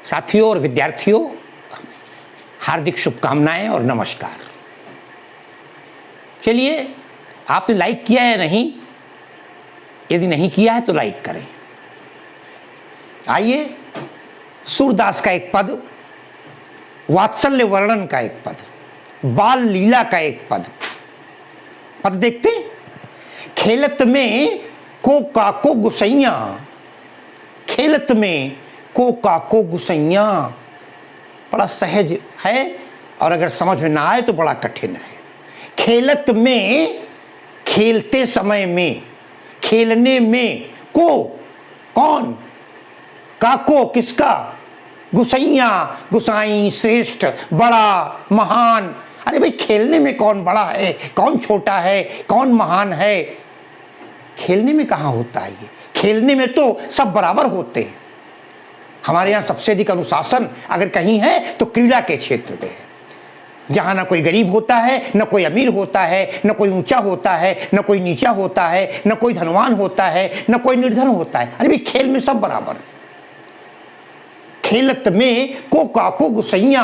साथियों और विद्यार्थियों, हार्दिक शुभकामनाएं और नमस्कार। चलिए, आपने लाइक किया है नहीं? यदि नहीं किया है तो लाइक करें। आइए, सूरदास का एक पद, वात्सल्य वर्णन का एक पद, बाल लीला का एक पद देखते हैं। खेलत में को काको गुसैया, खेलत में को काको गुसैया। बड़ा सहज है और अगर समझ में ना आए तो बड़ा कठिन है। खेलत में, खेलते समय में, खेलने में, को कौन, काको किसका, गुसैया गुसाई, श्रेष्ठ, बड़ा, महान। अरे भाई, खेलने में कौन बड़ा है, कौन छोटा है, कौन महान है? खेलने में कहाँ होता है ये? खेलने में तो सब बराबर होते हैं। हमारे यहाँ सबसे अधिक अनुशासन अगर कहीं है तो क्रीड़ा के क्षेत्र में है, जहाँ ना कोई गरीब होता है, न कोई अमीर होता है, न कोई ऊंचा होता है, न कोई नीचा होता है, न कोई धनवान होता है, न कोई निर्धन होता है। अरे भाई, खेल में सब बराबर है। खेलत में को काको गुसैया,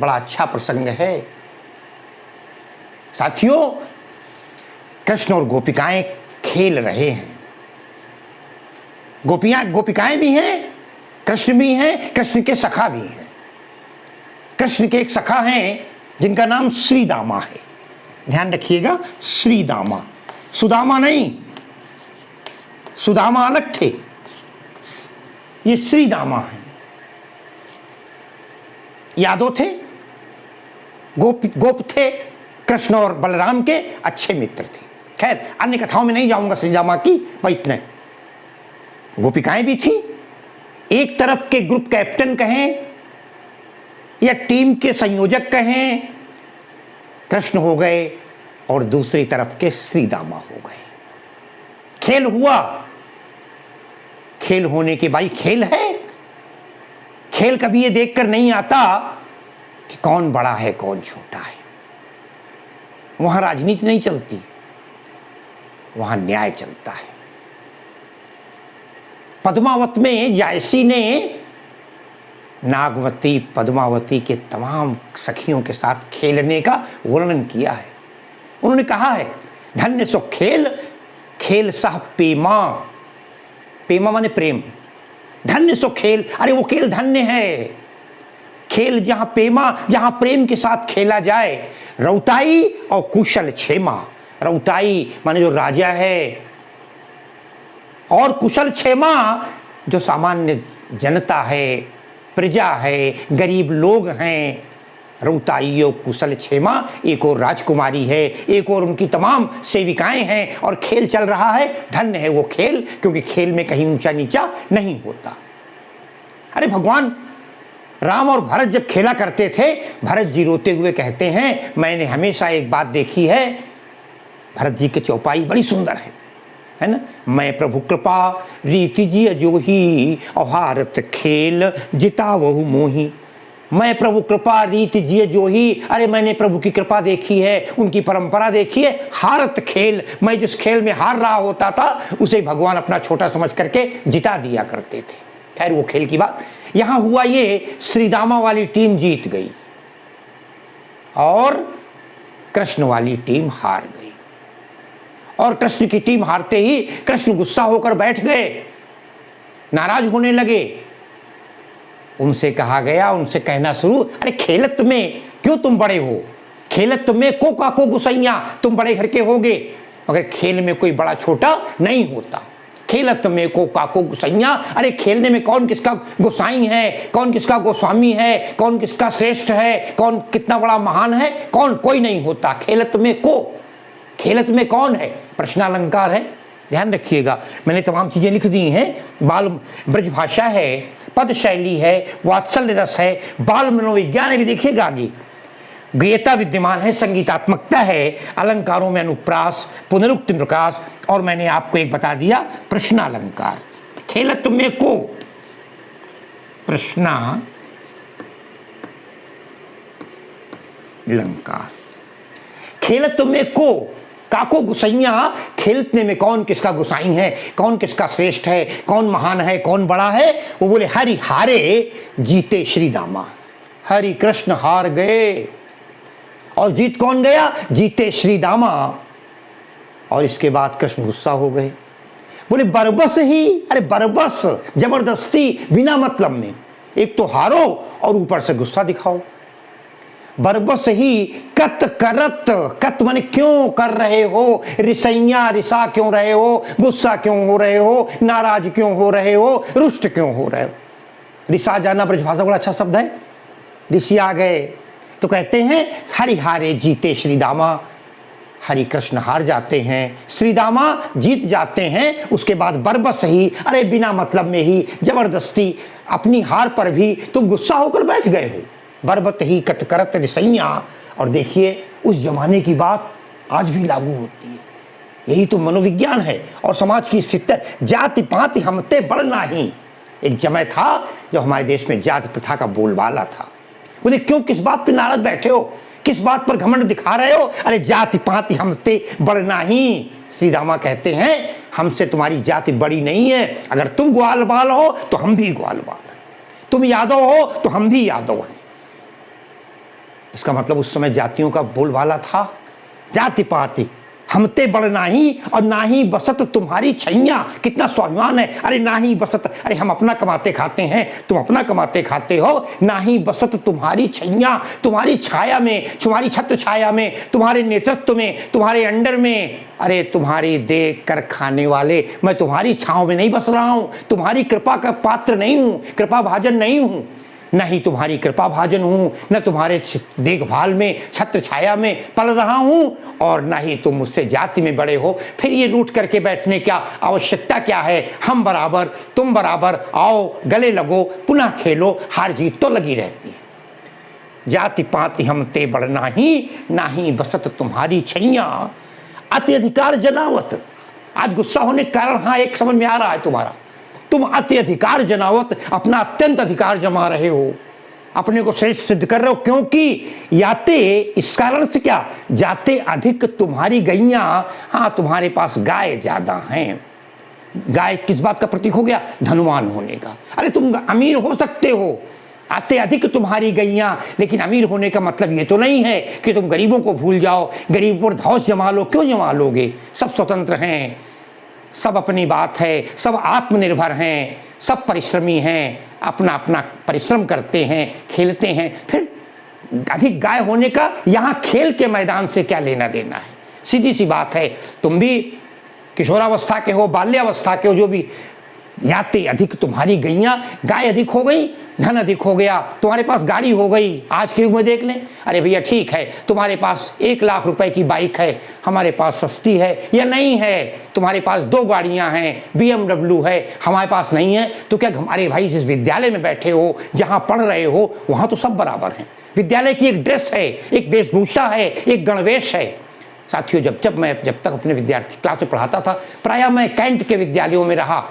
बड़ा अच्छा प्रसंग है। साथियों, कृष्ण और गोपिकाएं खेल रहे हैं। गोपिकाएं भी हैं, कृष्ण भी हैं, कृष्ण के सखा भी हैं। कृष्ण के एक सखा हैं जिनका नाम श्रीदामा है। ध्यान रखिएगा, श्रीदामा, सुदामा नहीं, सुदामा अलग थे, ये श्रीदामा है। यादव थे, गोप थे, कृष्ण और बलराम के अच्छे मित्र थे। खैर, अन्य कथाओं में नहीं जाऊंगा श्रीदामा की, वह इतने। गोपिकाएं भी थी। एक तरफ के ग्रुप कैप्टन कहें या टीम के संयोजक कहें, कृष्ण हो गए और दूसरी तरफ के श्रीदामा हो गए। खेल हुआ। खेल होने के भाई, खेल है। खेल कभी ये देखकर नहीं आता कि कौन बड़ा है कौन छोटा है। वहां राजनीति नहीं चलती, वहां न्याय चलता है। पद्मावत में जायसी ने नागवती, पद्मावती के तमाम सखियों के साथ खेलने का वर्णन किया है। उन्होंने कहा है, धन्य सो खेल, खेल सह पेमा, पेमा माने प्रेम, धन्य सो खेल। अरे वो खेल धन्य है, खेल जहां पेमा, जहां प्रेम के साथ खेला जाए। रौताई और कुशल क्षेमा। रौताई माने जो राजा है, और कुशल क्षेमा जो सामान्य जनता है, प्रजा है, गरीब लोग हैं। रौताई और कुशल क्षेमा, एक और राजकुमारी है, एक और उनकी तमाम सेविकाएं हैं, और खेल चल रहा है। धन्य है वो खेल, क्योंकि खेल में कहीं ऊंचा नीचा नहीं होता। अरे भगवान राम और भरत जब खेला करते थे, भरत जी रोते हुए कहते हैं, मैंने हमेशा एक बात देखी है, भरत जी की चौपाई बड़ी सुंदर है ना। मैं प्रभु कृपा रीति जी अजोही, अहारत खेल जिता वहु मोही। मैं प्रभु कृपा रीति जी जोही। अरे मैंने प्रभु की कृपा देखी है, उनकी परंपरा देखी है। हारत खेल, मैं जिस खेल में हार रहा होता था उसे भगवान अपना छोटा समझ करके जिता दिया करते थे। खैर, वो खेल की बात। यहां हुआ ये, श्रीदामा वाली टीम जीत गई और कृष्ण वाली टीम हार गई। और कृष्ण की टीम हारते ही कृष्ण गुस्सा होकर बैठ गए, नाराज होने लगे। उनसे कहा गया, उनसे कहना शुरू, अरे खेलत में क्यों तुम बड़े हो, खेलत में को काको गुसैया, तुम बड़े घर के होगे, मगर खेल में कोई बड़ा छोटा नहीं होता। खेलत में को काको गुसैया। अरे खेलने में कौन किसका गोसाई है, कौन किसका गोस्वामी है, कौन किसका श्रेष्ठ है, कौन कितना बड़ा महान है, कौन, कोई नहीं होता। खेलत में को, खेलत में कौन है, प्रश्नालंकार है। ध्यान रखिएगा, मैंने तमाम चीजें लिख दी हैं। बाल ब्रज भाषा है, पद शैली है, वात्सल्य रस है, बाल मनोविज्ञान है भी देखिएगा आगे। गेयता विद्यमान है, संगीतात्मकता है, अलंकारों में अनुप्रास, पुनरुक्ति प्रकाश, और मैंने आपको एक बता दिया, प्रश्नालंकार। खेलत में को, प्रश्ना अलंकार। खेलत में को, काको गुसैया खेलने में कौन किसका गुसाई है, कौन किसका श्रेष्ठ है, कौन महान है, कौन बड़ा है। वो बोले हरि हारे जीते श्री दामा, हरि कृष्ण हार गए और जीत कौन गया, जीते श्री दामा। और इसके बाद कृष्ण गुस्सा हो गए, बोले बरबस ही, अरे बरबस जबरदस्ती बिना मतलब में, एक तो हारो और ऊपर से गुस्सा दिखाओ। बरबस ही कत करत, कत माने क्यों कर रहे हो, रिसैया रिसा क्यों रहे हो, गुस्सा क्यों हो रहे हो, नाराज क्यों हो रहे हो, रुष्ट क्यों हो रहे हो। रिसा जाना ब्रजभाषा बड़ा अच्छा शब्द है, ऋषि आ गए तो कहते हैं हरि हारे जीते श्री दामा, हरि कृष्ण हार जाते हैं, श्री दामा जीत जाते हैं। उसके बाद बरबस ही, अरे बिना मतलब में ही जबरदस्ती अपनी हार पर भी तुम गुस्सा होकर बैठ गए हो। बरबत ही कत करत रिसैया। और देखिए उस जमाने की बात आज भी लागू होती है, यही तो मनोविज्ञान है और समाज की स्थिति। जाति पाति हमते बढ़ना ही, एक समय था जो हमारे देश में जाति प्रथा का बोलबाला था। बोले क्यों, किस बात पे नाराज बैठे हो, किस बात पर घमंड दिखा रहे हो, अरे जाति पाति हमसे बढ़ना ही। श्री रामा कहते हैं हमसे तुम्हारी जाति बड़ी नहीं है, अगर तुम ग्वाल बाल हो तो हम भी ग्वाल बाल हैं, तुम यादव हो तो हम भी यादव हैं। इसका मतलब उस समय जातियों का बोलबाला था, जाति पाति हमते बढ़ना ही और ना ही बसत तुम्हारी छैया। कितना स्वाभिमान है, अरे ना ही बसत, अरे हम अपना कमाते खाते हैं, तुम अपना कमाते खाते हो, ना ही बसत तुम्हारी छैया, तुम्हारी छाया में, तुम्हारी छत्र छाया में, तुम्हारे नेतृत्व में, तुम्हारे अंडर में, अरे तुम्हारी देख कर खाने वाले, मैं तुम्हारी छांव में नहीं बस रहा हूं, तुम्हारी कृपा का पात्र नहीं हूं, कृपा भाजन नहीं हूं, न ही तुम्हारी कृपा भाजन हूं, न तुम्हारे देखभाल में छत्र छाया में पल रहा हूं, और न ही तुम मुझसे जाति में बड़े हो। फिर ये रूठ करके बैठने क्या आवश्यकता क्या है, हम बराबर तुम बराबर, आओ गले लगो पुनः खेलो, हार जीत तो लगी रहती है। जाति पाति हमते बढ़ना ही, ना ही बसत तुम्हारी छैया, अति अधिकार जनावत। आज गुस्सा होने के कारण हाँ एक समझ में आ रहा है तुम्हारा, तुम अति अधिकार जनावत, अपना अत्यंत अधिकार जमा रहे हो, अपने को श्रेष्ठ सिद्ध कर रहे हो, क्योंकि याते, इस कारण से क्या, जाते अधिक तुम्हारी गैया, हाँ तुम्हारे पास गाय ज्यादा हैं। गाय किस बात का प्रतीक हो गया, धनवान होने का। अरे तुम अमीर हो सकते हो, आते अधिक तुम्हारी गैया, लेकिन अमीर होने का मतलब ये तो नहीं है कि तुम गरीबों को भूल जाओ, गरीब पर धौस जमा लो। क्यों जमा लोगे, सब स्वतंत्र हैं, सब अपनी बात है, सब आत्मनिर्भर हैं, सब परिश्रमी हैं, अपना अपना परिश्रम करते हैं, खेलते हैं। फिर अधिक गाय होने का यहाँ खेल के मैदान से क्या लेना देना है, सीधी सी बात है। तुम भी किशोरावस्था के हो, बाल्यावस्था के हो, जो भी, याते अधिक तुम्हारी गैया, गाय अधिक हो गई, धन अधिक हो गया, तुम्हारे पास गाड़ी हो गई। आज के युग में देख लें, अरे भैया ठीक है तुम्हारे पास 1 लाख रुपए की बाइक है, हमारे पास सस्ती है या नहीं है, तुम्हारे पास 2 गाड़ियां हैं, BMW है, हमारे पास नहीं है, तो क्या हमारे भाई जिस विद्यालय में बैठे हो, जहां पढ़ रहे हो, वहां तो सब बराबर हैं। विद्यालय की एक ड्रेस है, एक वेशभूषा है, एक गणवेश है। साथियों जब तक अपने विद्यार्थी क्लास में पढ़ाता था, प्रायः मैं कैंट के विद्यालयों में रहा,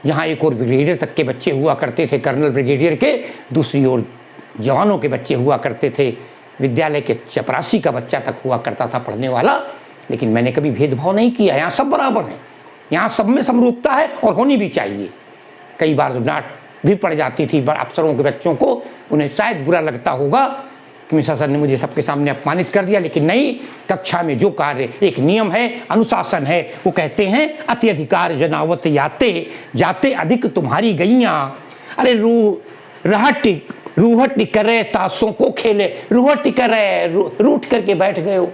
यहाँ एक और ब्रिगेडियर तक के बच्चे हुआ करते थे, कर्नल ब्रिगेडियर के, दूसरी ओर जवानों के बच्चे हुआ करते थे, विद्यालय के चपरासी का बच्चा तक हुआ करता था पढ़ने वाला। लेकिन मैंने कभी भेदभाव नहीं किया, यहाँ सब बराबर हैं, यहाँ सब में समरूपता है और होनी भी चाहिए। कई बार डांट भी पड़ जाती थी बड़े अफसरों के बच्चों को, उन्हें शायद बुरा लगता होगा कि मिश्रा सर ने मुझे सबके सामने अपमानित कर दिया, लेकिन नहीं, कक्षा में जो कार्य, एक नियम है, अनुशासन है, वो कहते हैं अति अधिकार जनावत याते, जाते अधिक तुम्हारी गैया। अरे रूहट करे तासों को खेले, रूहट करे, रूठ करके बैठ गए हो,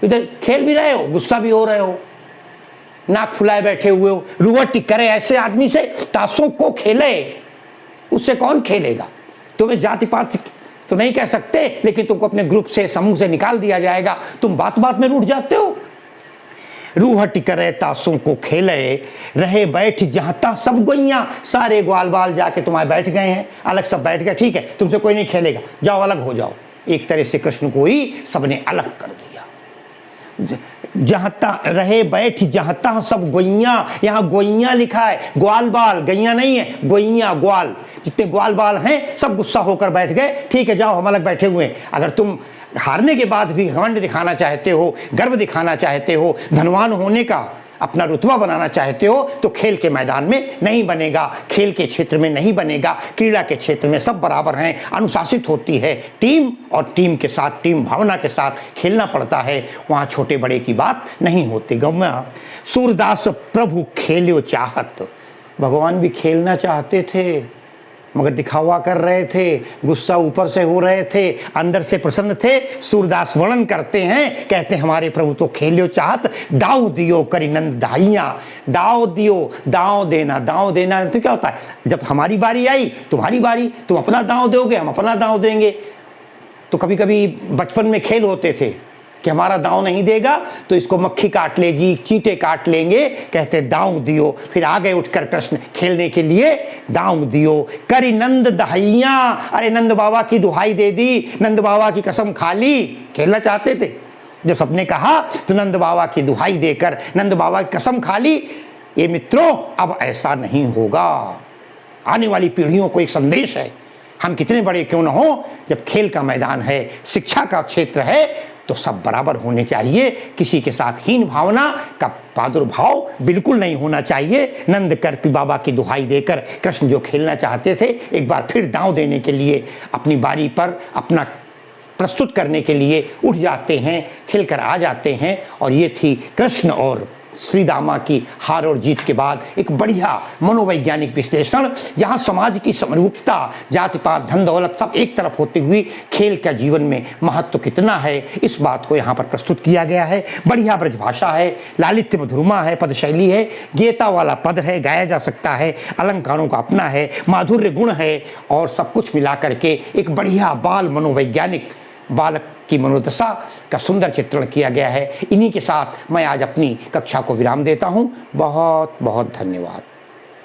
इधर खेल भी रहे हो, गुस्सा भी हो रहे हो, नाक फुलाए बैठे हुए हो। रूहट करे ऐसे आदमी से तासों को खेले, उससे कौन खेलेगा। तुम्हें जाति पात तो नहीं कह सकते, लेकिन तुमको अपने ग्रुप से, समूह से निकाल दिया जाएगा, तुम बात बात में रूठ जाते हो। रूहट करे तासों को खेले, रहे बैठ जहां सब गोइयां, सारे ग्वाल बाल जाके तुम्हारे बैठ गए हैं, अलग सब बैठ गए, ठीक है तुमसे कोई नहीं खेलेगा, जाओ अलग हो जाओ। एक तरह से कृष्ण को ही सबने अलग कर दिया। जहां रहे बैठ जहां सब गोइयां, यहाँ गोइयां लिखा है, ग्वाल बाल, गैया नहीं है, गोइयां ग्वाल, जितने ग्वाल बाल हैं सब गुस्सा होकर बैठ गए, ठीक है जाओ हम अलग बैठे हुए हैं। अगर तुम हारने के बाद भी घमंड दिखाना चाहते हो, गर्व दिखाना चाहते हो, धनवान होने का अपना रुतबा बनाना चाहते हो, तो खेल के मैदान में नहीं बनेगा, खेल के क्षेत्र में नहीं बनेगा। क्रीड़ा के क्षेत्र में सब बराबर हैं, अनुशासित होती है टीम, और टीम के साथ, टीम भावना के साथ खेलना पड़ता है। वहाँ छोटे बड़े की बात नहीं होती। गौवा सूरदास प्रभु खेल्यो चाहत, भगवान भी खेलना चाहते थे मगर दिखावा कर रहे थे, गुस्सा ऊपर से हो रहे थे, अंदर से प्रसन्न थे। सूरदास वर्णन करते हैं, कहते हमारे प्रभु तो खेलियो चाहत, दाव दियो करी नंद दाइयाँ। दाव दियो, दाव देना तो क्या होता है, जब हमारी बारी आई तुम्हारी बारी, तुम अपना दाव दोगे हम अपना दाव देंगे। तो कभी कभी बचपन में खेल होते थे कि हमारा दांव नहीं देगा तो इसको मक्खी काट लेगी, चींटे काट लेंगे, कहते दांव दियो। फिर आ गए उठकर कृष्ण खेलने के लिए, दांव दियो करी नंद दहाइयाँ। अरे नंद बाबा की दुहाई दे दी, नंद बाबा की कसम खा ली, खेलना चाहते थे। जब सबने कहा तो नंद बाबा की दुहाई देकर नंद बाबा की कसम खा ली। ये मित्रों, अब ऐसा नहीं होगा। आने वाली पीढ़ियों को एक संदेश है, हम कितने बड़े क्यों न हो, जब खेल का मैदान है, शिक्षा का क्षेत्र है, तो सब बराबर होने चाहिए। किसी के साथ हीन भावना का प्रादुर्भाव बिल्कुल नहीं होना चाहिए। नंद कर बाबा की दुहाई देकर कृष्ण जो खेलना चाहते थे, एक बार फिर दांव देने के लिए, अपनी बारी पर अपना प्रस्तुत करने के लिए उठ जाते हैं, खिलकर आ जाते हैं। और ये थी कृष्ण और श्री दामा की हार और जीत के बाद एक बढ़िया मनोवैज्ञानिक विश्लेषण। यहाँ समाज की समरूपता, जाति पात, धन दौलत सब एक तरफ होते हुए खेल का जीवन में महत्व कितना है, इस बात को यहाँ पर प्रस्तुत किया गया है। बढ़िया ब्रजभाषा है, लालित्य मधुरमा है, पद शैली है, गीता वाला पद है, गाया जा सकता है, अलंकारों का अपना है, माधुर्य गुण है, और सब कुछ मिला करके एक बढ़िया बाल मनोवैज्ञानिक, बालक की मनोदशा का सुंदर चित्रण किया गया है। इन्हीं के साथ मैं आज अपनी कक्षा को विराम देता हूँ। बहुत बहुत धन्यवाद।